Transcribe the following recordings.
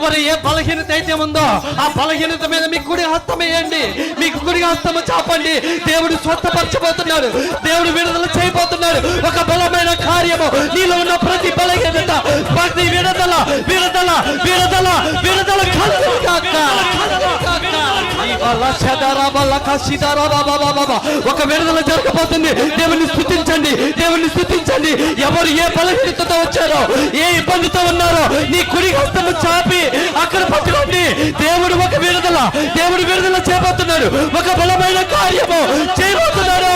మరి ఏ బలహీనత అయితే ఉందో ఆ బలహీనత మీద మీ కుడి హస్తం వేయండి, మీకు కుడి హస్తము చాపండి. దేవుడు స్వస్థపరచబోతున్నాడు, దేవుడు విడుదల చేయబోతున్నాడు. ఒక బలమైన కార్యము నీలో ఉన్న ప్రతి బలహీనత, ప్రతి విడుదల విడుదల విడుదల విడుదల కలుగుగాక. ఒక విడుదల జరగబోతుంది. దేవుని స్తుతించండి, దేవుని స్తుతించండి. ఎవరు ఏ బలహీనతతో వచ్చారో, ఏ ఇబ్బందితో ఉన్నారో, నీ కుడి హస్తము చాపి అక్కడ పట్టుకోండి. దేవుడు ఒక విడుదల, దేవుడు విడుదల చేయబోతున్నాడు. ఒక బలమైన కార్యము చేయబోతున్నాడు.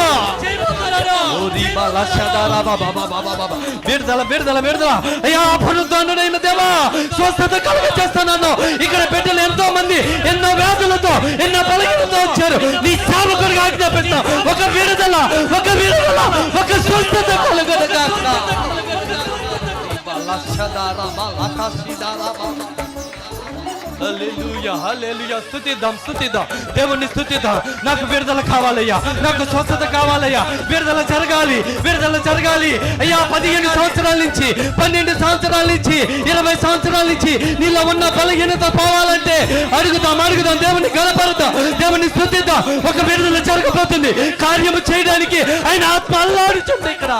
విడుదల విడుదల విడుదల. అయ్యా పునరుద్ధరణైన దేవా, స్వస్థత కలుగ చేస్తున్నాను. ఇక్కడ బిడ్డలు ఎంతో మంది ఎన్నో వ్యాధులతో, ఎన్నో బలహీనతో వచ్చారు. నీ సేవకుడిగా ఆజ్ఞాపిస్తా, ఒక విడుదల, ఒక విడుదల, ఒక స్వస్థత కలుగుగా. హల్లెలూయా హల్లెలూయా. స్తుతిద్దాం స్తుతిద్దాం, దేవుణ్ణి స్తుతిద్దాం. నాకు విడుదల కావాలయ్యా, నాకు స్వస్థత కావాలయ్యా. విడుదల జరగాలి, విడుదల జరగాలి అయ్యా. 15 సంవత్సరాల నుంచి, 12 సంవత్సరాల నుంచి, 20 సంవత్సరాల నుంచి నీలో ఉన్న బలహీనత పోవాలంటే అడుగుదాం అడుగుదాం. దేవుని గణపరుద్దాం, దేవుని స్తుతిద్దాం. ఒక విడుదల జరగబోతుంది. కార్యము చేయడానికి ఆయన ఆత్మ అల్లాడుచుంది ఇక్కడ.